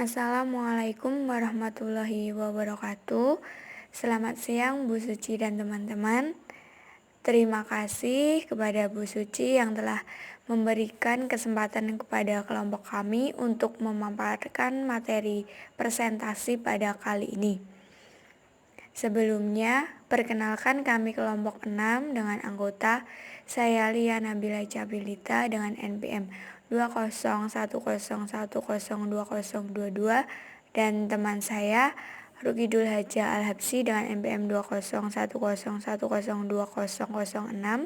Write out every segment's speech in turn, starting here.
Assalamualaikum warahmatullahi wabarakatuh. Selamat siang Bu Suci dan teman-teman. Terima kasih kepada Bu Suci yang telah memberikan kesempatan kepada kelompok kami untuk memaparkan materi presentasi pada kali ini. Sebelumnya, perkenalkan kami kelompok 6 dengan anggota saya Lia Nabila Cabilita dengan NPM 20101020222 dan teman saya Rukidul Haja Al-Habsi dengan NPM 20101020006,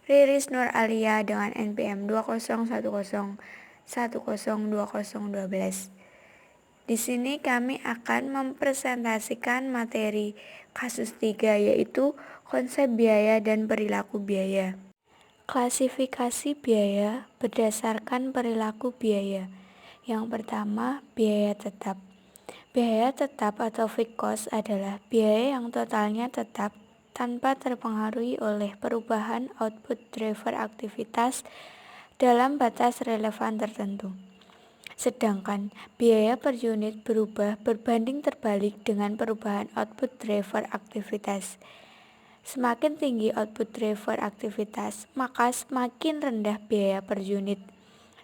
Riris Nur Alia dengan NPM 20101020012. Di sini kami akan mempresentasikan materi kasus 3 yaitu konsep biaya dan perilaku biaya. Klasifikasi biaya berdasarkan perilaku biaya. Yang pertama, biaya tetap. Biaya tetap atau fixed cost adalah biaya yang totalnya tetap tanpa terpengaruhi oleh perubahan output driver aktivitas dalam batas relevan tertentu. Sedangkan biaya per unit berubah berbanding terbalik dengan perubahan output driver aktivitas. Semakin tinggi output driver aktivitas, maka semakin rendah biaya per unit.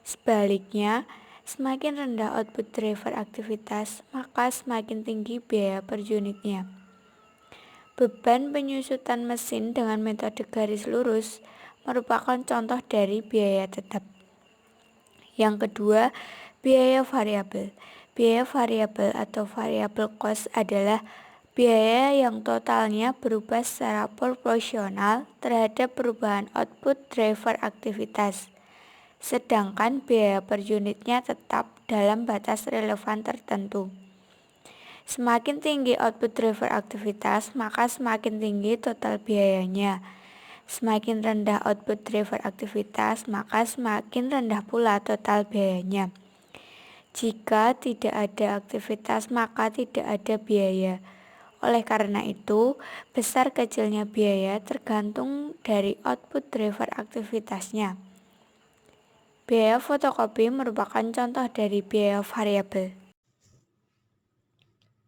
Sebaliknya, semakin rendah output driver aktivitas, maka semakin tinggi biaya per unitnya. Beban penyusutan mesin dengan metode garis lurus merupakan contoh dari biaya tetap. Yang kedua, biaya variabel. Biaya variabel atau variable cost adalah biaya yang totalnya berubah secara proporsional terhadap perubahan output driver aktivitas. Sedangkan biaya per unitnya tetap dalam batas relevan tertentu. Semakin tinggi output driver aktivitas, maka semakin tinggi total biayanya. Semakin rendah output driver aktivitas, maka semakin rendah pula total biayanya. Jika tidak ada aktivitas, maka tidak ada biaya. Oleh karena itu, besar kecilnya biaya tergantung dari output driver aktivitasnya. Biaya fotokopi merupakan contoh dari biaya variabel.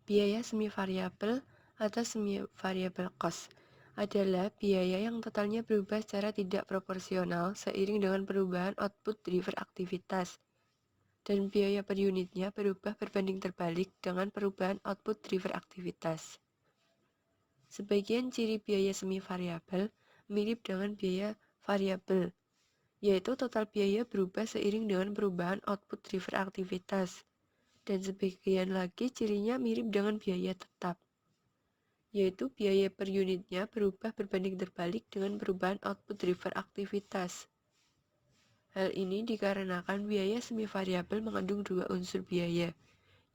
Biaya semi variabel atau semi variable cost adalah biaya yang totalnya berubah secara tidak proporsional seiring dengan perubahan output driver aktivitas, dan biaya per unitnya berubah berbanding terbalik dengan perubahan output driver aktivitas. Sebagian ciri biaya semi variabel mirip dengan biaya variabel, yaitu total biaya berubah seiring dengan perubahan output driver aktivitas, dan sebagian lagi cirinya mirip dengan biaya tetap, yaitu biaya per unitnya berubah berbanding terbalik dengan perubahan output driver aktivitas. Hal ini dikarenakan biaya semi variabel mengandung dua unsur biaya,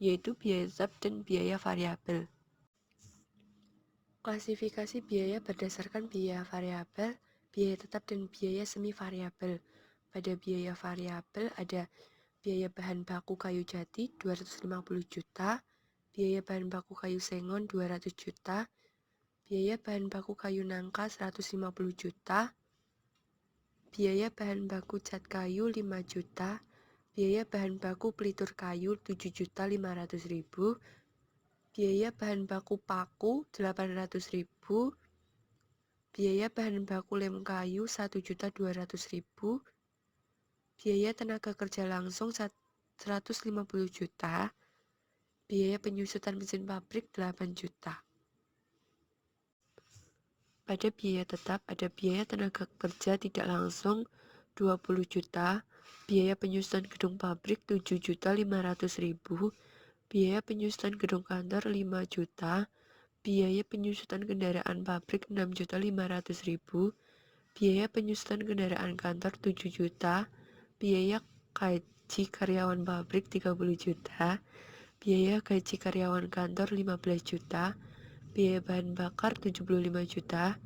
yaitu biaya tetap dan biaya variabel. Klasifikasi biaya berdasarkan biaya variabel, biaya tetap, dan biaya semi variabel. Pada biaya variabel ada biaya bahan baku kayu jati 250 juta, biaya bahan baku kayu sengon 200 juta, biaya bahan baku kayu nangka 150 juta, biaya bahan baku cat kayu 5 juta, biaya bahan baku pelitur kayu 7.500.000, biaya bahan baku paku 800.000, biaya bahan baku lem kayu 1.200.000, biaya tenaga kerja langsung 150 juta, biaya penyusutan mesin pabrik 8 juta. Pada biaya tetap ada biaya tenaga kerja tidak langsung 20 juta, biaya penyusutan gedung pabrik 7.500.000, biaya penyusutan gedung kantor 5 juta, biaya penyusutan kendaraan pabrik 6.500.000, biaya penyusutan kendaraan kantor 7 juta, biaya gaji karyawan pabrik 30 juta, biaya gaji karyawan kantor 15 juta, biaya bahan bakar 75 juta,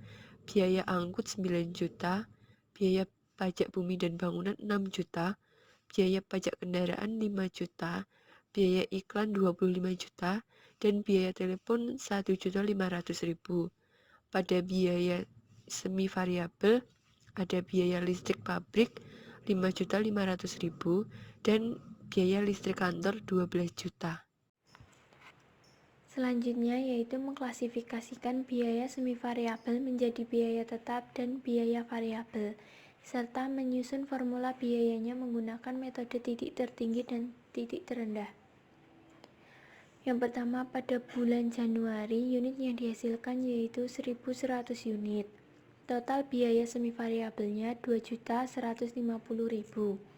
biaya angkut 9 juta, biaya pajak bumi dan bangunan 6 juta, biaya pajak kendaraan 5 juta, biaya iklan 25 juta, dan biaya telepon 1.500.000. Pada biaya semi variabel ada biaya listrik pabrik 5.500.000 dan biaya listrik kantor 12 juta. Selanjutnya yaitu mengklasifikasikan biaya semivariabel menjadi biaya tetap dan biaya variabel, serta menyusun formula biayanya menggunakan metode titik tertinggi dan titik terendah. Yang pertama, pada bulan Januari, unit yang dihasilkan yaitu 1.100 unit. Total biaya semivariabelnya 2.150.000.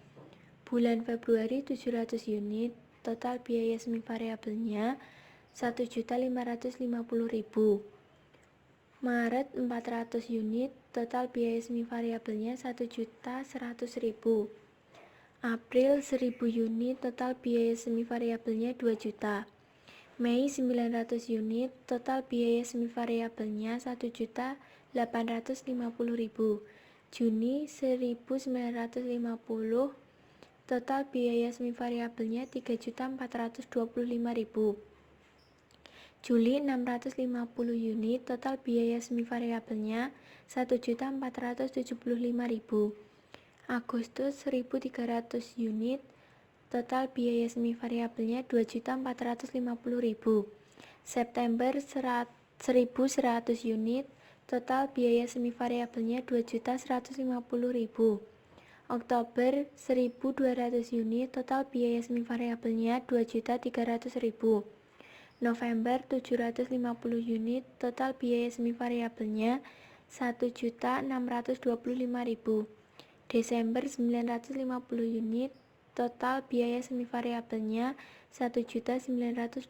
Bulan Februari 700 unit, total biaya semivariabelnya 1.550.000. Maret 400 unit, total biaya semivariabelnya 1.100.000. April 1000 unit, total biaya semivariabelnya 2 juta. Mei 900 unit, total biaya semivariabelnya 1.850.000. Juni 1950, total biaya semivariabelnya 3.425.000. Juli 650 unit, total biaya semivariabelnya 1.475.000. Agustus 1.300 unit, total biaya semivariabelnya 2.450.000. September 1.100 unit, total biaya semivariabelnya 2.150.000. Oktober 1.200 unit, total biaya semivariabelnya 2.300.000. November 750 unit, total biaya semivariabelnya 1.625.000. Desember 950 unit, total biaya semivariabelnya 1.925.000.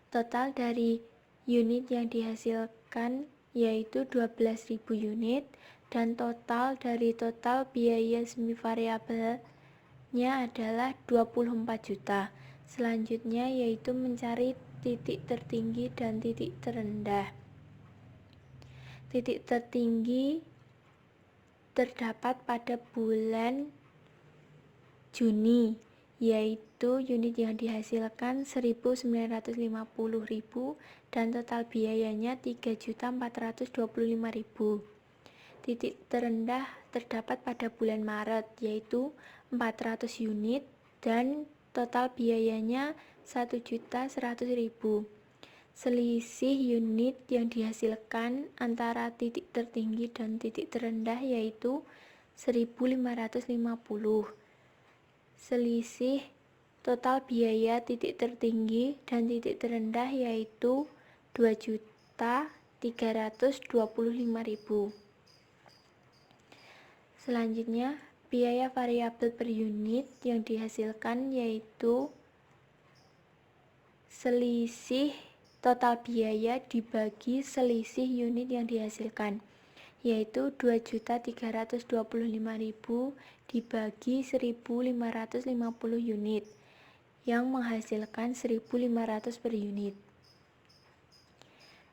Total dari unit yang dihasilkan yaitu 12.000 unit, dan total dari total biaya semivariabelnya adalah 24 juta. Selanjutnya yaitu mencari titik tertinggi dan titik terendah. Titik tertinggi terdapat pada bulan Juni, yaitu unit yang dihasilkan 1.950.000 dan total biayanya 3.425.000. Titik terendah terdapat pada bulan Maret, yaitu 400 unit dan total biayanya 1.100.000. Selisih unit yang dihasilkan antara titik tertinggi dan titik terendah yaitu 1.550. Selisih total biaya titik tertinggi dan titik terendah yaitu 2.325.000. Selanjutnya, biaya variabel per unit yang dihasilkan yaitu selisih total biaya dibagi selisih unit yang dihasilkan, yaitu 2.325.000 dibagi 1.550 unit, yang menghasilkan 1.500 per unit.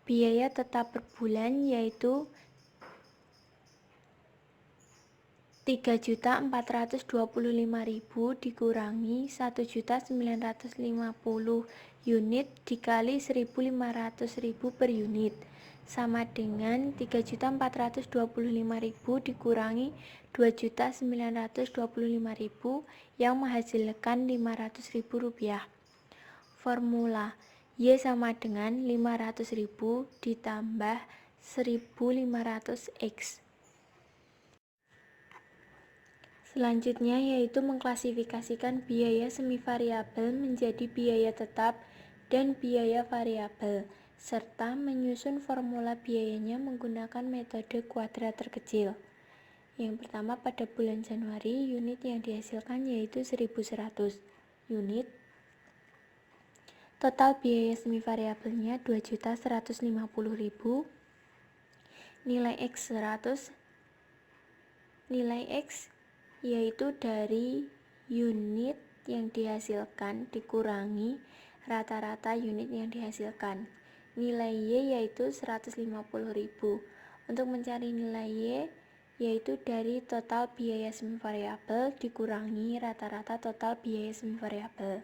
Biaya tetap per bulan yaitu 3.425.000 dikurangi 1.950 unit dikali 1.500.000 per unit, sama dengan 3.425.000 dikurangi 2.925.000 yang menghasilkan 500.000 rupiah. Formula Y sama dengan 500.000 ditambah 1.500X. Selanjutnya yaitu mengklasifikasikan biaya semivariabel menjadi biaya tetap dan biaya variabel, serta menyusun formula biayanya menggunakan metode kuadrat terkecil. Yang pertama, pada bulan Januari, unit yang dihasilkan yaitu 1.100 unit. Total biaya semivariabelnya 2.150.000. Nilai X 100. Nilai X yaitu dari unit yang dihasilkan dikurangi rata-rata unit yang dihasilkan. Nilai Y yaitu 150.000. Untuk mencari nilai Y yaitu dari total biaya semivariabel dikurangi rata-rata total biaya semivariabel.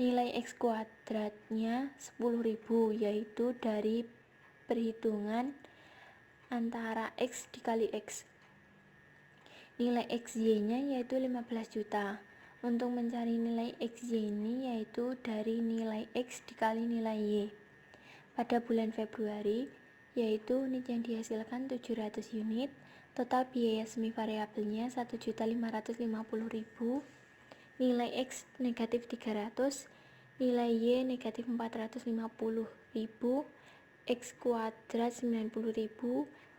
Nilai X kuadratnya 10.000 yaitu dari perhitungan antara X dikali X. Nilai XY-nya yaitu 15 juta. Untuk mencari nilai XY ini yaitu dari nilai X dikali nilai Y. Pada bulan Februari, yaitu unit yang dihasilkan 700 unit, total biaya semi variabelnya 1.550.000, nilai X negatif 300, nilai Y negatif 450.000, X kuadrat 90.000,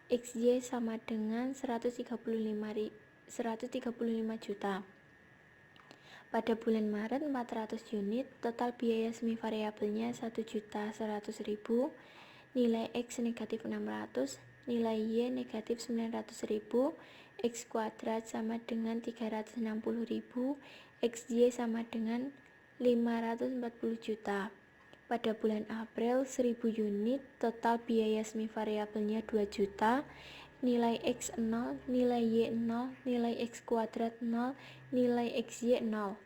XY sama dengan 135 juta. Pada bulan Maret 400 unit, total biaya semi variabelnya 1.100.000, nilai X negatif 600, nilai Y negatif 900.000, X kuadrat sama dengan 360.000, XY sama dengan 540 juta. Pada bulan April 1000 unit, total biaya semi variabelnya 2 juta, nilai X 0, nilai Y 0, nilai X kuadrat 0, nilai XY 0.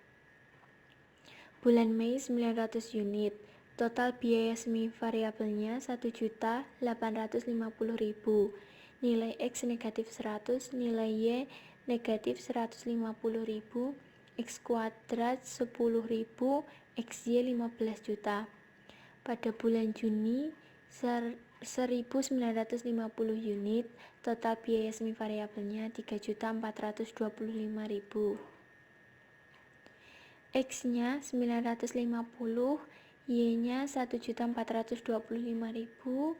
Bulan Mei 900 unit, total biaya semi variabelnya 1.850.000, nilai X negatif 100, nilai Y negatif 150.000, X kuadrat 10.000, XY 15 juta. Pada bulan Juni 1950 unit, total biaya semi variabelnya 3.425.000. X-nya 950, Y-nya 1.425.000,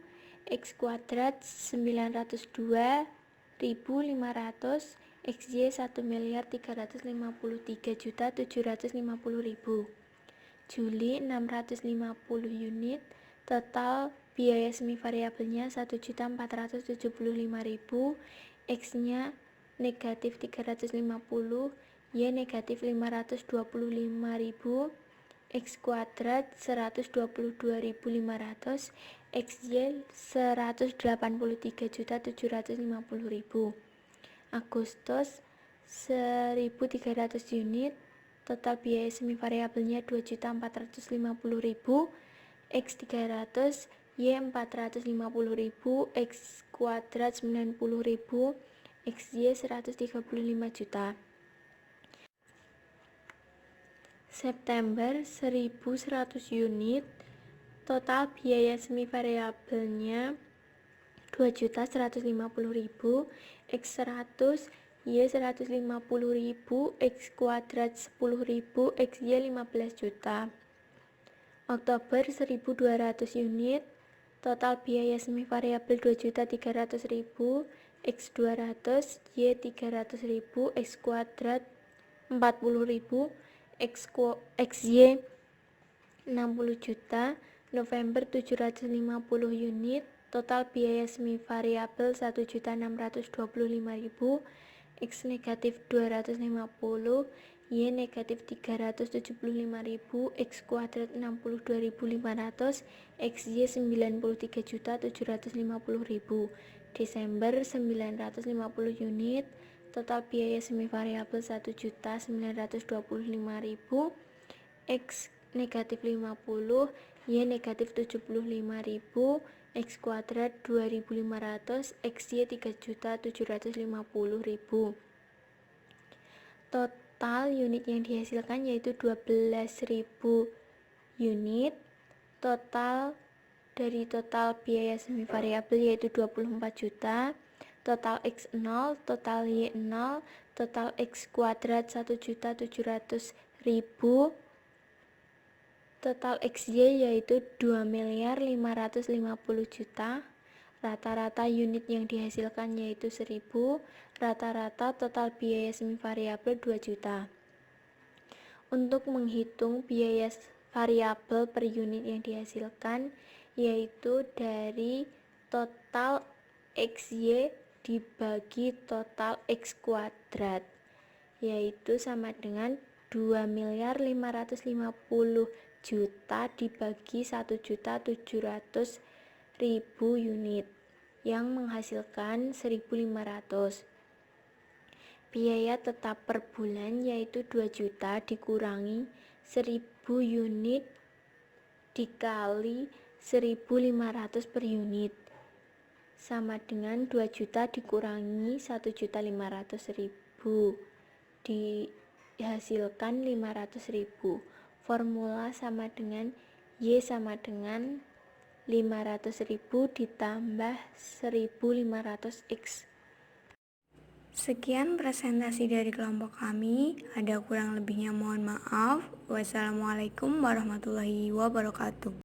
X kuadrat 902.500, XY 1.353.750.000. Juli 650 unit, total biaya semi variabelnya 1.475.000, X-nya negatif 350, Y negatif 525.000, X kuadrat 122.500, XY 183.750.000. Agustus 1.300 unit, total biaya semi variabelnya 2.450.000, X 300, Y 450.000, X kuadrat 90.000, XY 135 juta. September 1.100 unit, total biaya semi variabelnya 2.150.000, X 100, Y 150.000, X kuadrat 10.000, XY 15 juta. Oktober 1.200 unit, total biaya semi variabel 2.300.000, X 200, Y 300.000, X kuadrat 40.000, XY 60 juta. November 750 unit, total biaya semi variabel 1.625.000, X negatif 250, Y negatif 375.000, X kuadrat 62.500, XY 93.750.000. Desember 950 unit, total biaya semi variabel 1.925.000, X negatif 50, Y negatif 75.000, X kuadrat 2.500, XY 3.750.000. Total unit yang dihasilkan yaitu 12.000 unit. Total dari total biaya semi variabel yaitu 24 juta. Total X 0, total Y 0, total X kuadrat 1.700.000. Total XY yaitu 2.550.000.000. Rata-rata unit yang dihasilkan yaitu 1.000. Rata-rata total biaya semi variabel 2 juta. Untuk menghitung biaya variabel per unit yang dihasilkan yaitu dari total XY dibagi total X kuadrat, yaitu sama dengan 2.550.000.000 dibagi 1.700.000 unit yang menghasilkan 1.500. Biaya tetap per bulan yaitu 2 juta dikurangi 1.000 unit dikali 1.500 per unit sama dengan 2 juta dikurangi 1.500.000 dihasilkan 500.000. Formula sama dengan Y sama dengan 500.000 ditambah 1.500X. Sekian presentasi dari kelompok kami. Ada kurang lebihnya mohon maaf. Wassalamualaikum warahmatullahi wabarakatuh.